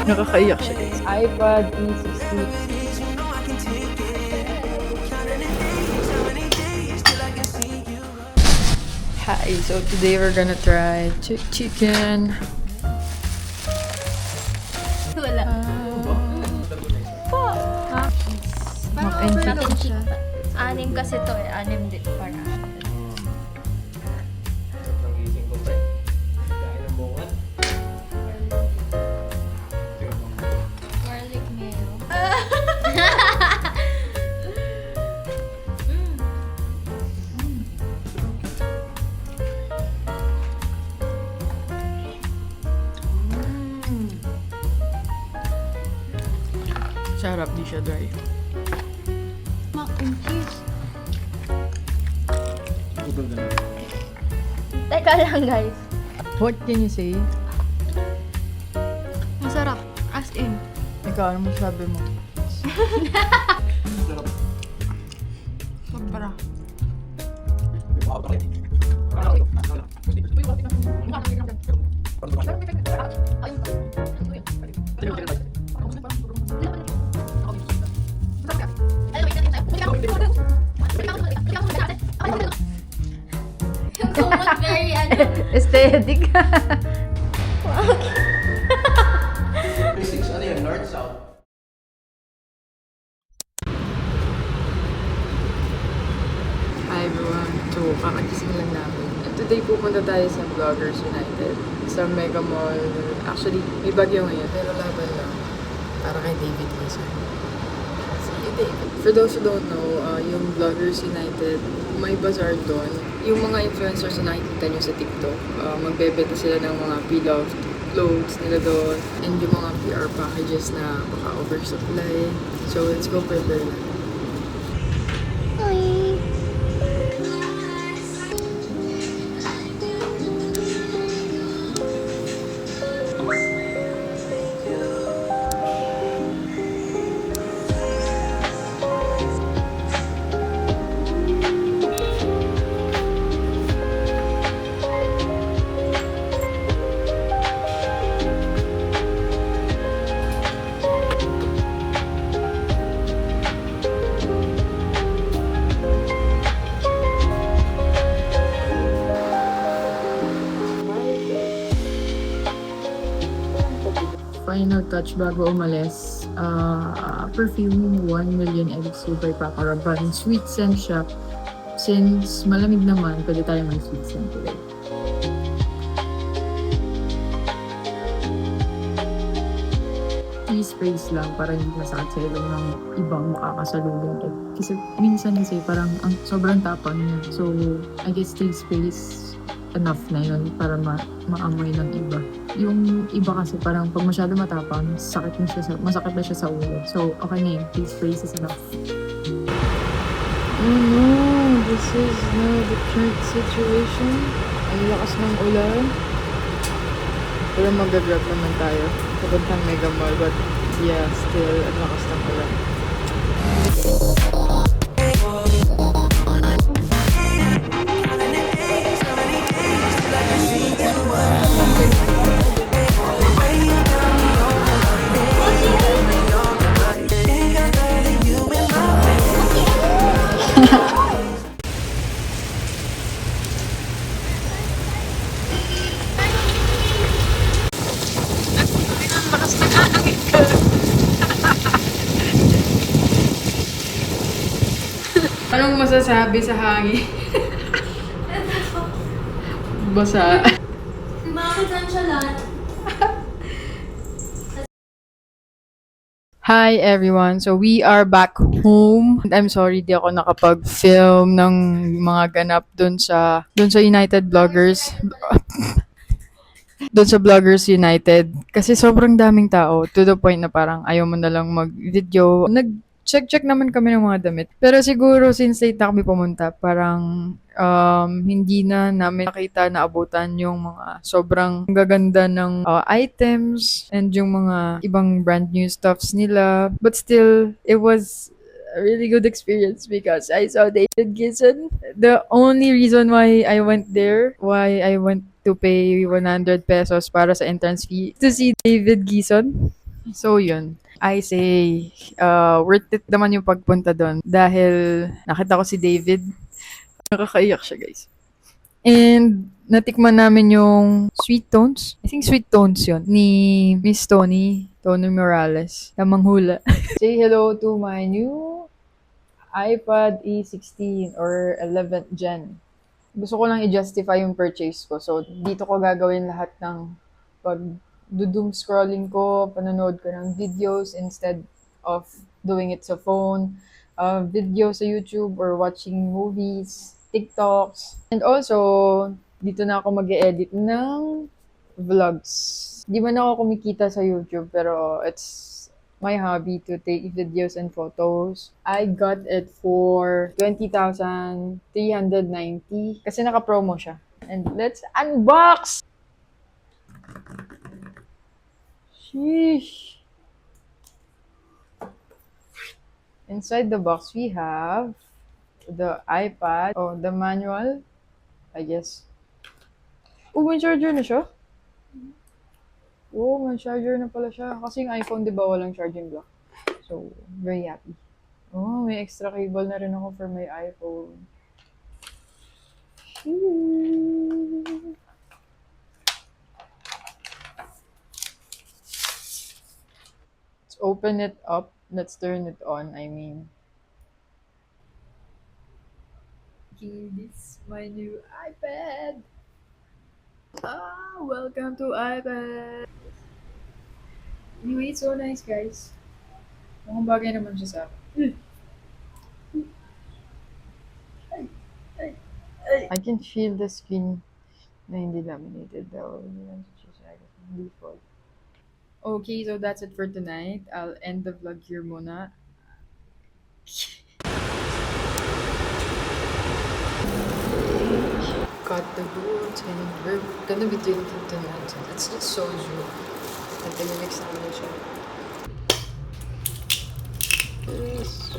Nakakaiyak siya guys. iPad E60. Hi, so today we're gonna try chicken. Wala. Mac and cheese. Mac and cheese. Anim kasi to eh. Anim din para. Nagising ko pa eh. Kain ng bungat. Garlic mayo. Sarap, di siya dry. Mac and cheese. Putol ka na. Teka lang guys. What can you say? Masarap. As in. Ikaw, ano masabi mo? Sarap. Sobra. Yung kumot very ano. Aesthetic. Physics, ano yun? North, South? Hi everyone. So, kakagising lang namin. And today pupunta tayo sa Vloggers United sa Mega Mall. Actually, may bagyo ngayon, pero laban lang. Para kay David Wilson. See you, David. For those who don't know, yung Vloggers United, may bazaar doon. Yung mga influencers na nakikita nyo sa TikTok, magbebenta sila ng mga pre-loved clothes nila doon. And yung mga PR packages na baka oversupply. So, let's go prepare na. Final touch bago umalis. Perfume 1 million LXU by Paco Rabanne. Sweet scent siya. Since malamig naman, pwede tayo may sweet scent today. Tea sprays lang para hindi masakit sa ilong ng ibang makakasalubong ko. Kasi minsan parang ang sobrang tapang niya. So, I guess tea sprays enough na yun para maamoy ng iba. Yung iba kasi parang pag masyado matapang, masakit na siya sa ulo. So, okay na yun. Tea sprays is enough. Oh no, this is now the current situation. Ang lakas ng ulan. Pero mag-grab naman tayo. Papuntang Mega Mall, but yeah, still, ang lakas ng ulan. Anong masasabi sa hangin? Basa. Bakit nonchalant? Hi everyone! So we are back home. I'm sorry di ako nakapag-film ng mga ganap dun sa United Vloggers. Doon sa Vloggers United. Kasi sobrang daming tao to the point na parang ayaw mo na lang mag-video. Nag-check naman kami ng mga damit. Pero siguro since late na kami pumunta, parang hindi na namin nakita na abutan yung mga sobrang gaganda ng items and yung mga ibang brand new stuffs nila. But still, it was a really good experience because I saw David Gison. The only reason why I went to pay 100 pesos para sa entrance fee to see David Gison. So yun, I say, worth it naman yung pagpunta doon dahil nakita ko si David. Nakakaiyak siya, guys. And natikman namin yung Sweet Tones. I think Sweet Tones yun. Ni Miss Tony Morales. Tamang hula. Say hello to my new iPad E16 or 11th Gen. Gusto ko lang i-justify yung purchase ko. So, dito ko gagawin lahat ng pag doom scrolling ko, panonood ko ng videos instead of doing it sa phone, video sa YouTube or watching movies, TikToks. And also, dito na ako mag-edit ng vlogs. Di man ako kumikita sa YouTube, pero it's my hobby to take videos and photos. I got it for 20,390 kasi naka-promo siya. And let's unbox! Sheesh! Inside the box, we have the iPad, the manual, I guess. Oh, may charger na siya? Oh, may charger na pala siya. Kasi yung iPhone, di ba, walang charging block. So, very happy. Oh, may extra cable na rin ako for my iPhone. Let's open it up. Let's turn it on, I mean. Okay, this is my new iPad. Welcome to iPad. Anyway, it's so nice, guys. Mukhang bagay naman siya sa akin. I can feel the screen na hindi laminated daw. Default. Okay, so that's it for tonight. I'll end the vlog here muna. Got the boot and we're gonna be drinking tonight. It's just soju. Natin mix namin siya. Yes.